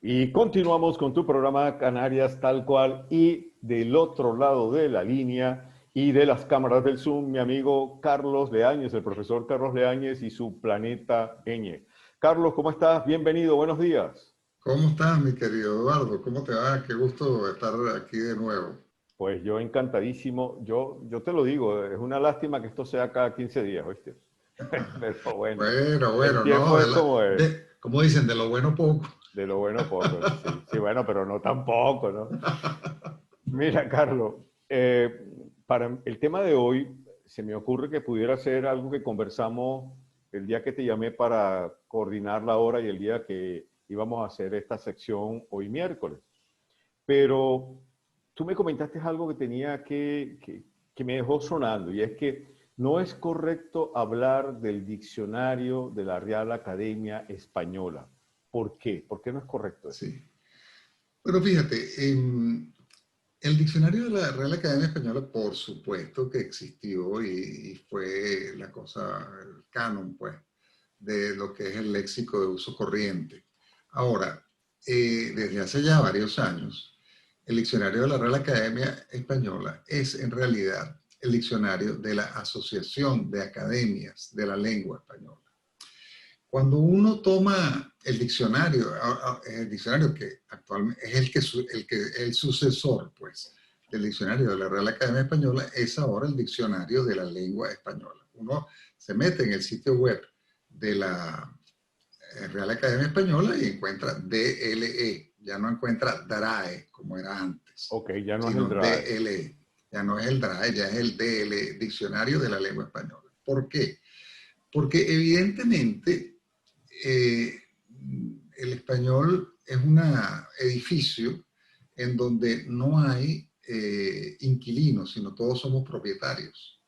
Y continuamos con tu programa Canarias tal cual y del otro lado de la línea y de las cámaras del Zoom, mi amigo Carlos Leáñez, el profesor Carlos Leáñez y su planeta Ñ. Carlos, ¿cómo estás? Bienvenido, buenos días. ¿Cómo estás, mi querido Eduardo? ¿Cómo te va? Qué gusto estar aquí de nuevo. Pues yo encantadísimo, yo te lo digo, es una lástima que esto sea cada 15 días, ¿oíste? Pero bueno, Bueno, el bueno, tiempo no, es como es, como dicen, de lo bueno poco. de lo bueno poco, sí, sí, bueno, pero no tampoco, ¿no? Mira, Carlos, para el tema de hoy se me ocurre que pudiera ser algo que conversamos el día que te llamé para coordinar la hora y el día que íbamos a hacer esta sección hoy miércoles. Pero tú me comentaste algo que tenía que me dejó sonando y es que no es correcto hablar del diccionario de la Real Academia Española. ¿Por qué? ¿Por qué no es correcto eso? Sí. Pero fíjate, el diccionario de la Real Academia Española, por supuesto que existió y fue la cosa, el canon, pues, de lo que es el léxico de uso corriente. Ahora, desde hace ya varios años, el diccionario de la Real Academia Española es en realidad el diccionario de la Asociación de Academias de la Lengua Española. Cuando uno toma el diccionario que actualmente es el sucesor, pues, del diccionario de la Real Academia Española, es ahora el diccionario de la lengua española. Uno se mete en el sitio web de la Real Academia Española y encuentra DLE, ya no encuentra DRAE como era antes, Ok, ya no es el sino DRAE. DLE, ya no es el DRAE, ya es el DLE, Diccionario de la Lengua Española. ¿Por qué? Porque evidentemente eh, el español es un edificio en donde no hay inquilinos, sino todos somos propietarios.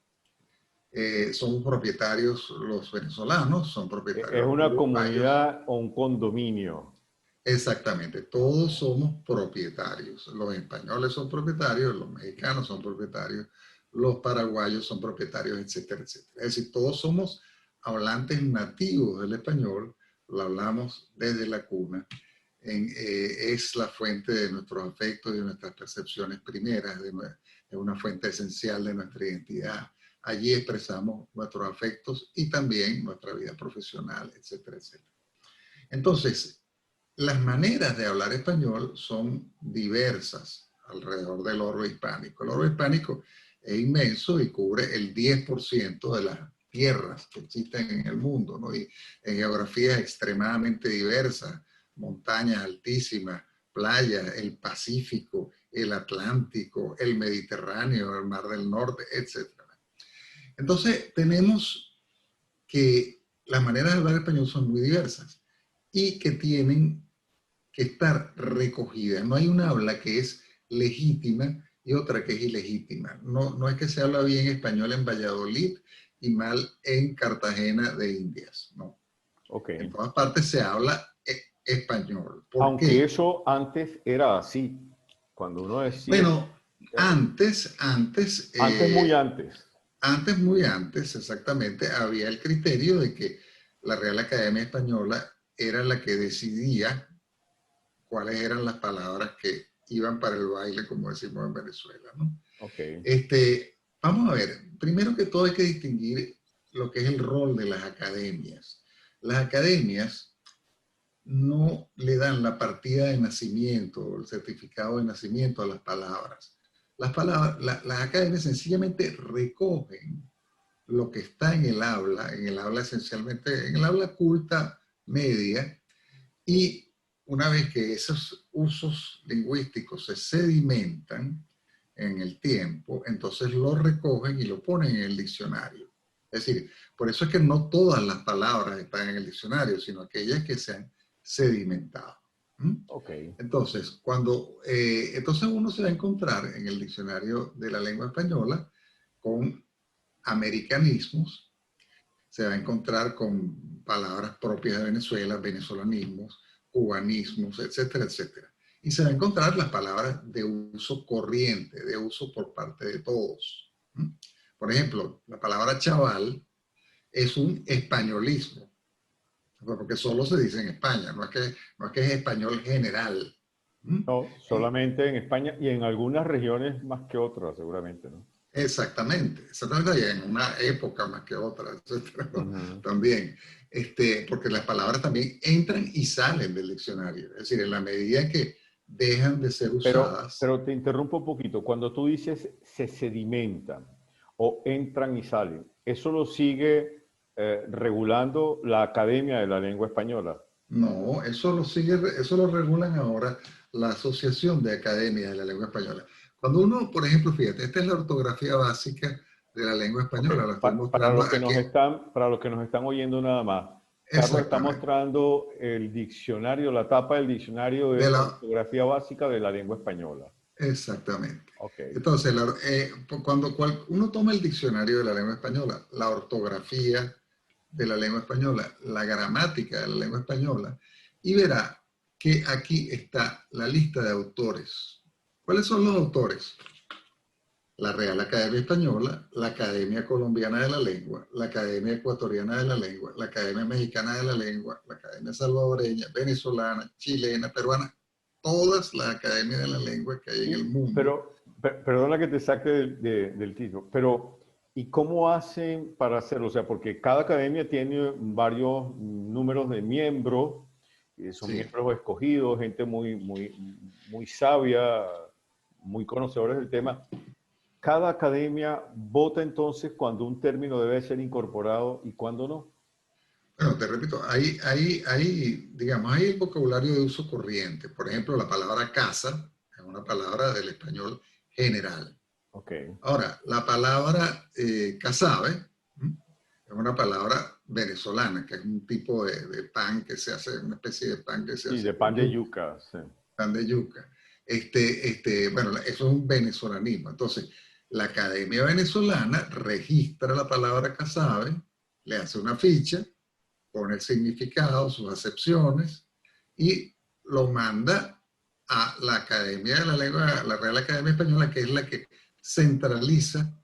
Somos propietarios los venezolanos, son Es propietarios los una uruguayos. comunidad o un condominio. Exactamente, todos somos propietarios. Los españoles son propietarios, los mexicanos son propietarios, los paraguayos son propietarios, etcétera, etcétera. Es decir, todos somos hablantes nativos del español, lo hablamos desde la cuna. Es la fuente de nuestros afectos y de nuestras percepciones primeras, es una fuente esencial de nuestra identidad. Allí expresamos nuestros afectos y también nuestra vida profesional, etcétera, etcétera. Entonces, las maneras de hablar español son diversas alrededor del orbe hispánico. El orbe hispánico es inmenso y cubre el 10% de las tierras que existen en el mundo, ¿no? Y en geografías extremadamente diversas, montañas altísimas, playas, el Pacífico, el Atlántico, el Mediterráneo, el Mar del Norte, etc. Entonces, tenemos que las maneras de hablar español son muy diversas y que tienen que estar recogidas. No hay una habla que es legítima y otra que es ilegítima. No, no es que se habla bien español en Valladolid y mal en Cartagena de Indias. No. Ok. En todas partes se habla español. ¿Por Aunque qué? eso antes era así. Cuando uno decía, Bueno, antes, muy antes. muy antes, exactamente, había el criterio de que la Real Academia Española era la que decidía cuáles eran las palabras que iban para el baile, como decimos en Venezuela, ¿no? Ok. Vamos a ver, primero que todo hay que distinguir lo que es el rol de las academias. Las academias no le dan la partida de nacimiento o el certificado de nacimiento a las palabras. Las academias sencillamente recogen lo que está en el habla esencialmente, en el habla culta media, y una vez que esos usos lingüísticos se sedimentan en el tiempo, entonces lo recogen y lo ponen en el diccionario. Es decir, por eso es que no todas las palabras están en el diccionario, sino aquellas que se han sedimentado. ¿Mm? Ok. Entonces uno se va a encontrar en el diccionario de la lengua española con americanismos, se va a encontrar con palabras propias de Venezuela, venezolanismos, cubanismos, etcétera, etcétera. Y se va a encontrar las palabras de uso corriente, de uso por parte de todos. Por ejemplo, la palabra chaval es un españolismo. porque solo se dice en España, no es que es español general. ¿Mm? No, solamente en España y en algunas regiones más que otras, seguramente, ¿no? Exactamente, y en una época más que otra, etcétera, ¿no? Ujú. También, porque las palabras también entran y salen del diccionario, es decir, en la medida que dejan de ser usadas. Pero te interrumpo un poquito. Cuando tú dices se sedimentan o entran y salen, ¿eso lo sigue regulando la Academia de la Lengua Española? No, eso lo regulan ahora la Asociación de Academias de la Lengua Española. Cuando uno, por ejemplo, fíjate, esta es la ortografía básica de la lengua Ok, española, la estoy para mostrando los que aquí. para los que nos están oyendo nada más, Carlos está Exactamente. mostrando el diccionario, la tapa del diccionario de De la, ortografía básica de la lengua española. exactamente. Ok. Entonces, uno toma el diccionario de la lengua española, la ortografía de la lengua española, la gramática de la lengua española, y verá que aquí está la lista de autores. ¿Cuáles son los autores? La Real Academia Española, la Academia Colombiana de la Lengua, la Academia Ecuatoriana de la Lengua, la Academia Mexicana de la Lengua, la Academia Salvadoreña, Venezolana, Chilena, Peruana, todas las academias de la lengua que hay en el mundo. Perdona que te saque del título, pero ¿y cómo hacen para hacerlo? O sea, porque cada academia tiene varios números de miembros, y son Sí. miembros escogidos, gente muy sabia, muy conocedores del tema. Cada academia vota entonces cuando un término debe ser incorporado y cuando no. Bueno, te repito, digamos, hay el vocabulario de uso corriente. Por ejemplo, la palabra casa es una palabra del español general. Ok. Ahora, la palabra casabe es una palabra venezolana, que es un tipo de pan que se hace, una especie de pan que se Sí, de hace con pan de yuca, yuca, sí. pan de yuca. Bueno, eso es un venezolanismo. Entonces, la Academia Venezolana registra la palabra casabe, le hace una ficha, pone el significado, sus acepciones y lo manda a la Academia de la Lengua, la Real Academia Española, que es la que centraliza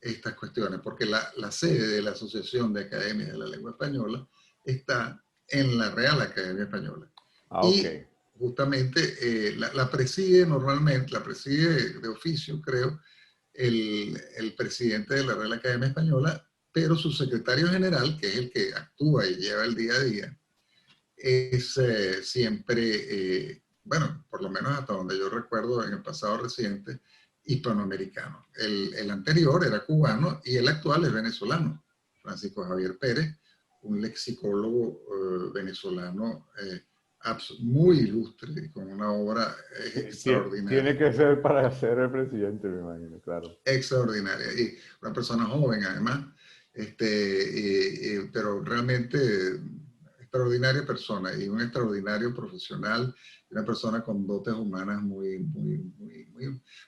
estas cuestiones, porque la sede de la Asociación de Academias de la Lengua Española está en la Real Academia Española. Ah, ok. Y justamente la preside normalmente, la preside de oficio, creo, el presidente de la Real Academia Española, pero su secretario general, que es el que actúa y lleva el día a día, es siempre, bueno, por lo menos hasta donde yo recuerdo en el pasado reciente, hispanoamericano. El anterior era cubano y el actual es venezolano, Francisco Javier Pérez, un lexicólogo venezolano muy ilustre, con una obra Tiene extraordinaria. que ser para ser el presidente, me imagino, claro. Extraordinaria y una persona joven además, pero realmente extraordinaria persona y un extraordinario profesional, una persona con dotes humanas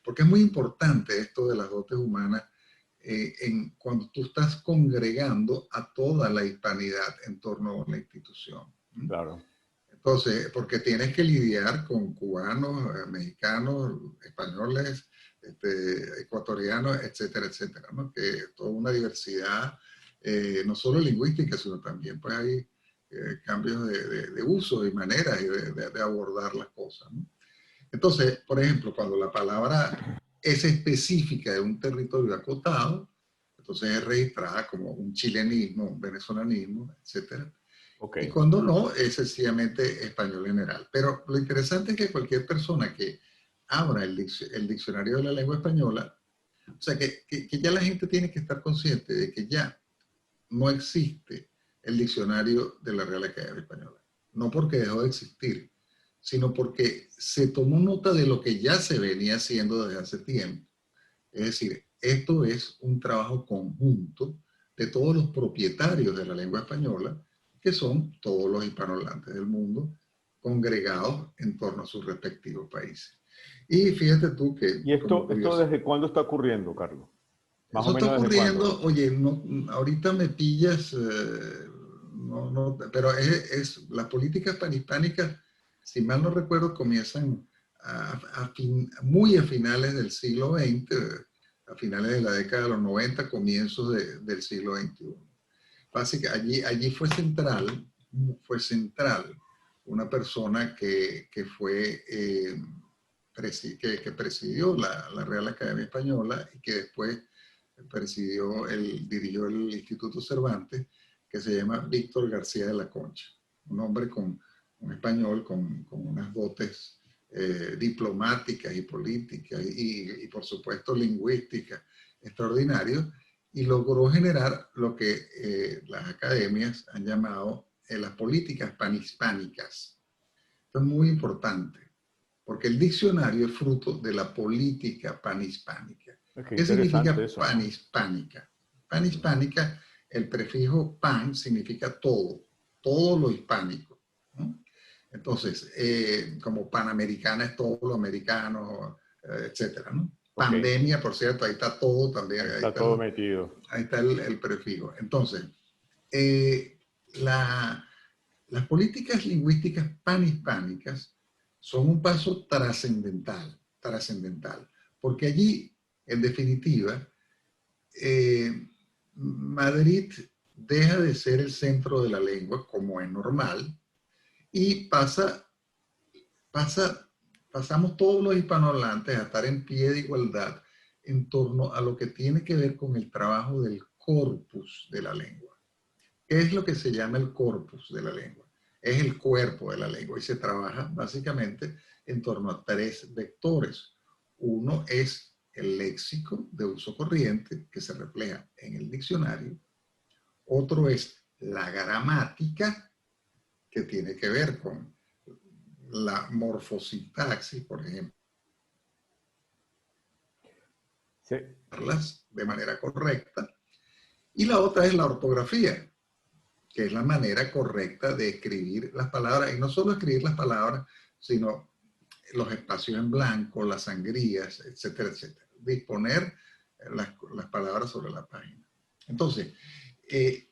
porque es muy importante esto de las dotes humanas cuando tú estás congregando a toda la hispanidad en torno a una institución. ¿Mm? Claro. Entonces, porque tienes que lidiar con cubanos, mexicanos, españoles, ecuatorianos, etcétera, etcétera, ¿no? Que toda una diversidad, no solo lingüística, sino también pues hay cambios de uso y maneras y de abordar las cosas, ¿no? Entonces, por ejemplo, cuando la palabra es específica de un territorio acotado, entonces es registrada como un chilenismo, un venezolanismo, etcétera. Ok. Y cuando no, es sencillamente español general. Pero lo interesante es que cualquier persona que abra el diccionario de la lengua española, o sea, que ya la gente tiene que estar consciente de que ya no existe el diccionario de la Real Academia Española. No porque dejó de existir, sino porque se tomó nota de lo que ya se venía haciendo desde hace tiempo. Es decir, esto es un trabajo conjunto de todos los propietarios de la lengua española, que son todos los hispanohablantes del mundo, congregados en torno a sus respectivos países. Y fíjate tú que, ¿Y como esto curioso, desde cuándo está ocurriendo, Carlos? Más o eso está menos desde cuándo. ocurriendo, oye, no, ahorita me pillas, pero las políticas panhispánicas, si mal no recuerdo, comienzan muy a finales del siglo XX, a finales de la década de los 90, comienzos del siglo XXI. Básicamente, allí fue central fue central, una persona que fue, que presidió la Real Academia Española y que después dirigió el Instituto Cervantes, que se llama Víctor García de la Concha, un hombre un español con unas dotes diplomáticas y políticas y por supuesto lingüísticas extraordinarios, y logró generar lo que las academias han llamado las políticas panhispánicas. Esto es muy importante, porque el diccionario es fruto de la política panhispánica. Qué ¿Qué significa eso, ¿no? panhispánica? Panhispánica, el prefijo pan significa todo, todo lo hispánico, ¿no? Entonces, como panamericana es todo lo americano, etcétera, ¿no? Pandemia, por cierto, ahí está todo también. Ahí está todo metido. Ahí está el prefijo. Entonces, las políticas lingüísticas panhispánicas son un paso trascendental, porque allí, en definitiva, Madrid deja de ser el centro de la lengua, como es normal, y pasamos todos los hispanohablantes a estar en pie de igualdad en torno a lo que tiene que ver con el trabajo del corpus de la lengua. ¿Qué es lo que se llama el corpus de la lengua? Es el cuerpo de la lengua y se trabaja básicamente en torno a 3 vectores. Uno es el léxico de uso corriente que se refleja en el diccionario. Otro es la gramática, que tiene que ver con la morfosintaxis, por ejemplo, Sí. de manera correcta. Y la otra es la ortografía, que es la manera correcta de escribir las palabras, y no solo escribir las palabras, sino los espacios en blanco, las sangrías, etcétera, etcétera. Disponer las palabras sobre la página. Entonces,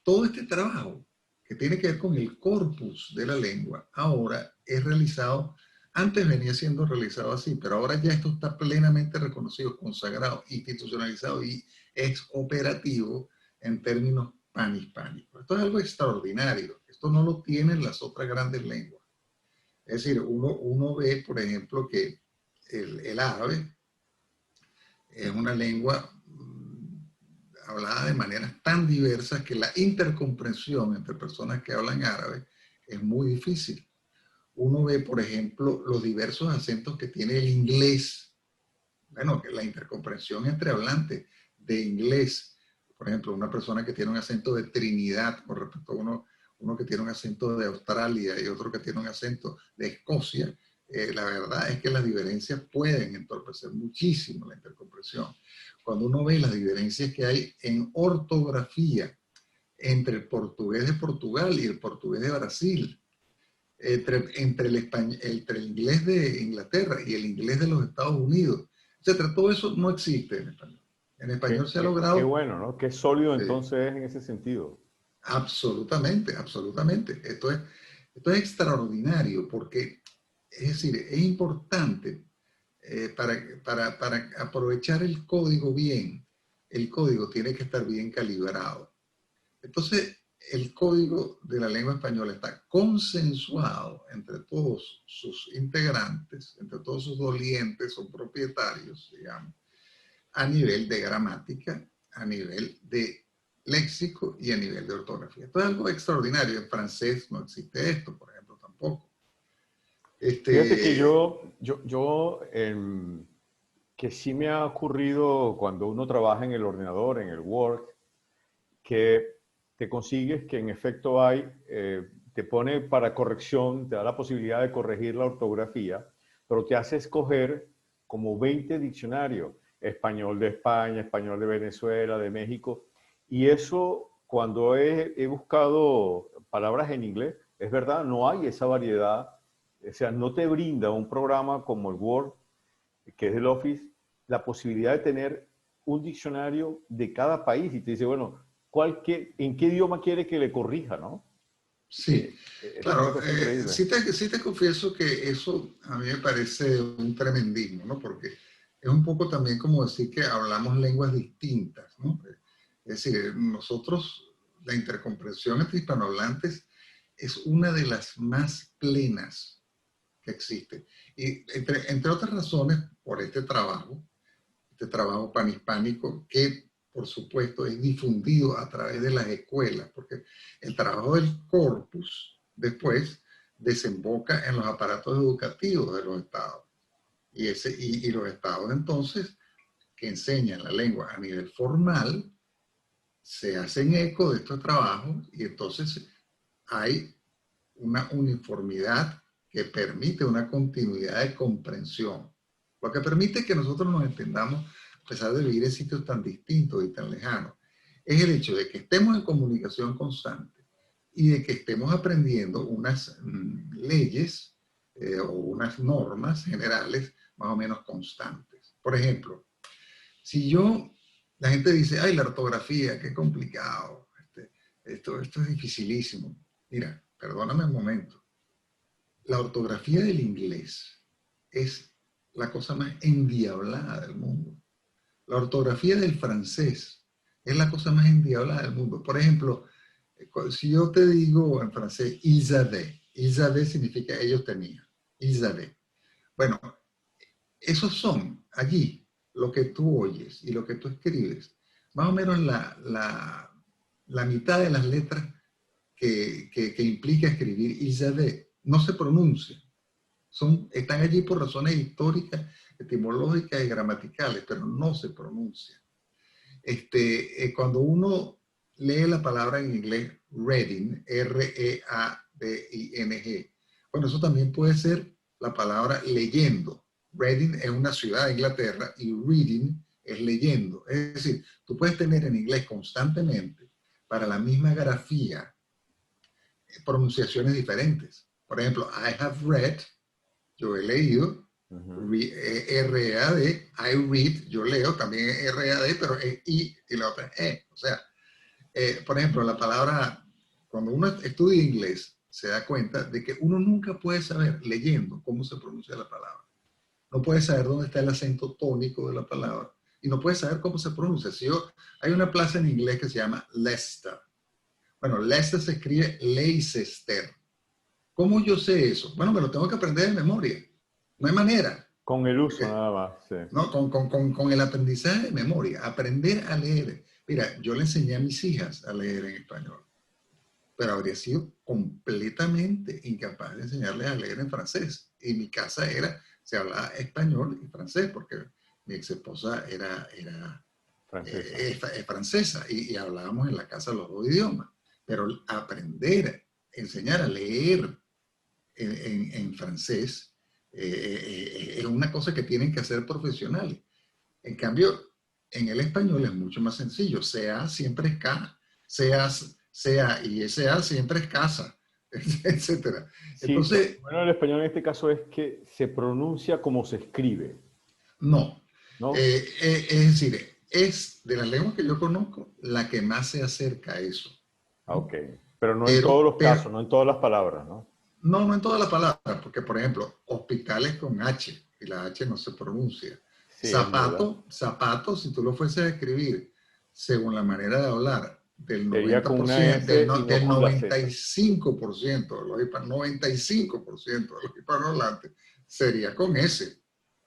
todo este trabajo que tiene que ver con el corpus de la lengua, ahora es realizado, antes venía siendo realizado así, pero ahora ya esto está plenamente reconocido, consagrado, institucionalizado y es operativo en términos panhispánicos. Esto es algo extraordinario, esto no lo tienen las otras grandes lenguas. Es decir, uno ve, por ejemplo, que el árabe es una lengua hablada de maneras tan diversas que la intercomprensión entre personas que hablan árabe es muy difícil. Uno ve, por ejemplo, los diversos acentos que tiene el inglés. Bueno, que la intercomprensión entre hablantes de inglés, por ejemplo, una persona que tiene un acento de Trinidad con respecto a uno que tiene un acento de Australia y otro que tiene un acento de Escocia, la verdad es que las diferencias pueden entorpecer muchísimo la intercomprensión. Cuando uno ve las diferencias que hay en ortografía entre el portugués de Portugal y el portugués de Brasil, entre el inglés de Inglaterra y el inglés de los Estados Unidos, etcétera, todo eso no existe en español. En español se ha logrado. Qué bueno, ¿no? Qué sólido entonces es en ese sentido. Absolutamente, absolutamente. Esto es extraordinario porque, es decir, es importante para aprovechar el código bien. El código tiene que estar bien calibrado. Entonces, el código de la lengua española está consensuado entre todos sus integrantes, entre todos sus dolientes o propietarios, digamos, a nivel de gramática, a nivel de léxico y a nivel de ortografía. Esto es algo extraordinario. En francés no existe esto, por ejemplo, tampoco. Fíjate que que sí me ha ocurrido cuando uno trabaja en el ordenador, en el Word, que te consigues que en efecto te pone para corrección, te da la posibilidad de corregir la ortografía, pero te hace escoger como 20 diccionarios, español de España, español de Venezuela, de México, y eso cuando he buscado palabras en inglés, es verdad, no hay esa variedad, o sea, no te brinda un programa como el Word, que es el Office, la posibilidad de tener un diccionario de cada país y te dice, bueno, ¿en qué idioma quiere que le corrija, no? Sí, Es una claro, cosa increíble. sí te confieso que eso a mí me parece un tremendismo, ¿no? Porque es un poco también como decir que hablamos lenguas distintas, ¿no? Es decir, nosotros, la intercomprensión entre hispanohablantes es una de las más plenas que existe. Y entre otras razones, por este trabajo panhispánico, que por supuesto es difundido a través de las escuelas, porque el trabajo del corpus después desemboca en los aparatos educativos de los estados. Y los estados entonces, que enseñan la lengua a nivel formal, se hacen eco de estos trabajos y entonces hay una uniformidad que permite una continuidad de comprensión, lo que permite que nosotros nos entendamos a pesar de vivir en sitios tan distintos y tan lejanos. Es el hecho de que estemos en comunicación constante y de que estemos aprendiendo unas leyes o unas normas generales más o menos constantes. Por ejemplo, si la gente dice, ay, la ortografía, qué complicado, esto es dificilísimo. Mira, perdóname un momento. La ortografía del inglés es la cosa más endiablada del mundo. La ortografía del francés es la cosa más endiablada del mundo. Por ejemplo, si yo te digo en francés, ils avaient significa ellos tenían, ils avaient. Bueno, esos son allí lo que tú oyes y lo que tú escribes. Más o menos la mitad de las letras que implica escribir ils avaient no se pronuncian. Están allí por razones históricas, etimológicas y gramaticales, pero no se pronuncian. Cuando uno lee la palabra en inglés reading, R-E-A-D-I-N-G, bueno, eso también puede ser la palabra leyendo. Reading es una ciudad de Inglaterra y reading es leyendo. Es decir, tú puedes tener en inglés constantemente, para la misma grafía, pronunciaciones diferentes. Por ejemplo, I have read, yo he leído, R-E-A-D, I read, yo leo, también es R-E-A-D, pero es I y la otra es E. O sea, por ejemplo, la palabra, cuando uno estudia inglés, se da cuenta de que uno nunca puede saber, leyendo, cómo se pronuncia la palabra. No puede saber dónde está el acento tónico de la palabra y no puede saber cómo se pronuncia. Hay una plaza en inglés que se llama Leicester. Bueno, Leicester se escribe Leicester. ¿Cómo yo sé eso? Bueno, me lo tengo que aprender de memoria. No hay manera. Con el uso nada más, sí. No, con el aprendizaje de memoria. Aprender a leer. Mira, yo le enseñé a mis hijas a leer en español, pero habría sido completamente incapaz de enseñarles a leer en francés. Y mi casa se hablaba español y francés, porque mi ex esposa era francesa y hablábamos en la casa los dos idiomas. Pero aprender, enseñar a leer en francés es una cosa que tienen que hacer profesionales. En cambio, en el español es mucho más sencillo. Sea siempre es K, sea y SA siempre es casa, etcétera. Sí, Entonces, bueno, el español en este caso es que se pronuncia como se escribe. no. ¿No? Es decir, es de las lenguas que yo conozco la que más se acerca a eso. ¿No? Ok, pero no en todos los casos, no en todas las palabras, ¿no? No en todas las palabras, porque por ejemplo, hospitales con H, y la H no se pronuncia. Sí, Zapato, si tú lo fueses a escribir según la manera de hablar del sería 90%, con una S y no del con la Z. 95% de los 95% de los hispanohablantes sería con S.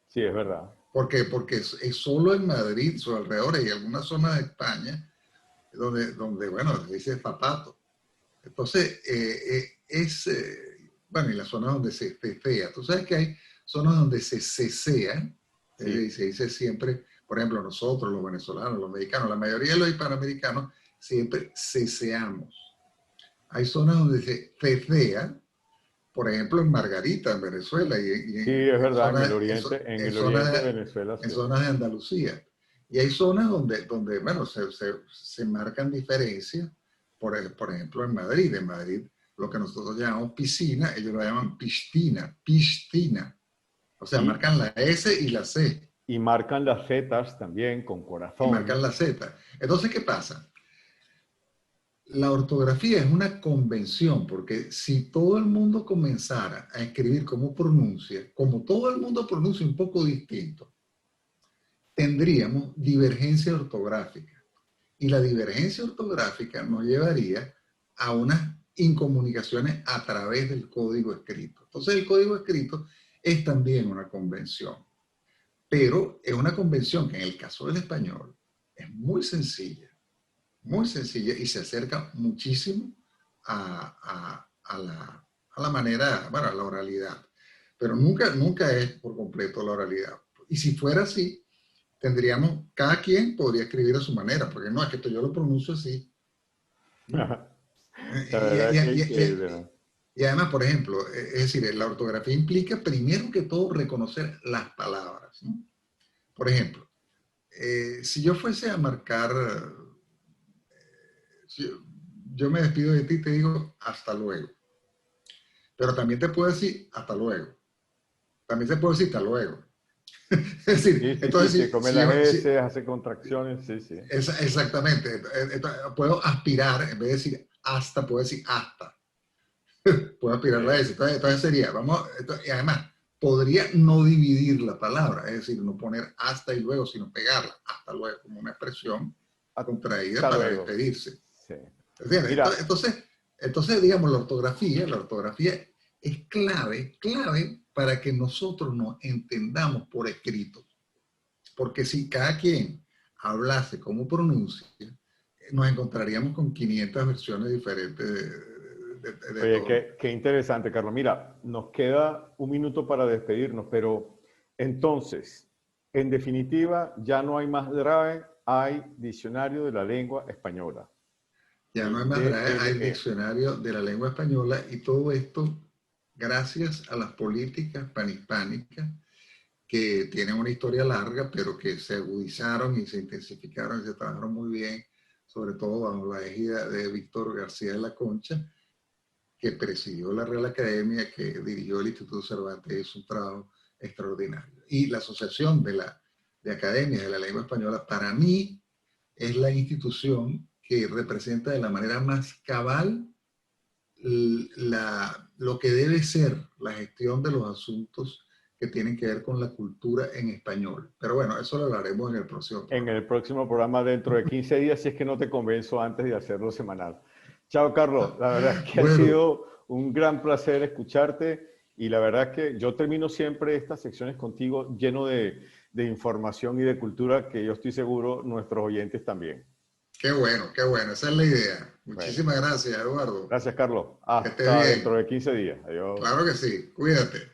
Sí, es verdad. ¿Por qué? Porque es solo en Madrid, sus alrededores y algunas zonas de España, donde bueno, se dice zapato. Entonces, bueno, y las zonas donde se cecea. Tú sabes que hay zonas donde se cecea, y se dice siempre, por ejemplo, nosotros, los venezolanos, los mexicanos, la mayoría de los hispanoamericanos, siempre ceceamos. Hay zonas donde se cecea, por ejemplo, en Margarita, en Venezuela, y Sí, es verdad, en el oriente, de zonas, Venezuela. en Sí. zonas de Andalucía. Y hay zonas donde bueno, se marcan diferencias. Por ejemplo, en Madrid, lo que nosotros llamamos piscina, ellos lo llaman piscina. O sea, marcan la S y la C. Y marcan las Zetas también con corazón. Y marcan la Z. Entonces, ¿qué pasa? La ortografía es una convención, porque si todo el mundo comenzara a escribir como pronuncia, como todo el mundo pronuncia un poco distinto, tendríamos divergencia ortográfica. Y la divergencia ortográfica nos llevaría a unas incomunicaciones a través del código escrito. Entonces el código escrito es también una convención, pero es una convención que en el caso del español es muy sencilla y se acerca muchísimo a la manera, bueno, a la oralidad, pero nunca es por completo la oralidad. Y si fuera así, cada quien podría escribir a su manera, porque no, es que esto yo lo pronuncio así. La Y, verdad que y- increíble, y- ¿no? y además, por ejemplo, es decir, la ortografía implica primero que todo reconocer las palabras, ¿no? Por ejemplo, si yo fuese a marcar, si yo me despido de ti y te digo hasta luego, pero también te puedo decir hasta luego, también se puede decir hasta luego. Es decir, Sí, sí, sí, entonces se come las S, hace contracciones, sí, sí. exactamente, puedo aspirar, en vez de decir hasta, puedo decir hasta. Puedo aspirar la S. Entonces sería, y además, podría no dividir la palabra, es decir, no poner hasta y luego, sino pegarla hasta luego, como una expresión contraída Hasta para luego. despedirse. Sí. ¿Entiendes? Mira, Entonces, digamos, la ortografía es clave para que nosotros nos entendamos por escrito. Porque si cada quien hablase como pronuncia, nos encontraríamos con 500 versiones diferentes de oye, todo. qué interesante, Carlos. Mira, nos queda un minuto para despedirnos, pero entonces, en definitiva, ya no hay más Drive, hay diccionario de la lengua española, Ya no hay el más DRAE, hay DLE. diccionario de la lengua española y todo esto gracias a las políticas panhispánicas que tienen una historia larga, pero que se agudizaron y se intensificaron y se trabajaron muy bien, sobre todo bajo la égida de Víctor García de la Concha, que presidió la Real Academia, que dirigió el Instituto Cervantes, hizo un trabajo extraordinario. Y la Asociación de Academias de la Lengua Española, para mí, es la institución que representa de la manera más cabal lo que debe ser la gestión de los asuntos que tienen que ver con la cultura en español. Pero bueno, eso lo hablaremos en el próximo En programa. el próximo programa dentro de 15 días, si es que no te convenzo antes de hacerlo semanal. Chao, Carlos. La verdad es que ha Bueno, sido un gran placer escucharte y la verdad es que yo termino siempre estas secciones contigo lleno de información y de cultura que yo estoy seguro nuestros oyentes también. qué bueno, qué bueno. Esa es la idea. Bueno, Muchísimas gracias, Eduardo. gracias, Carlos. Que estés Hasta dentro bien. de 15 días. Adiós. Claro que sí. Cuídate.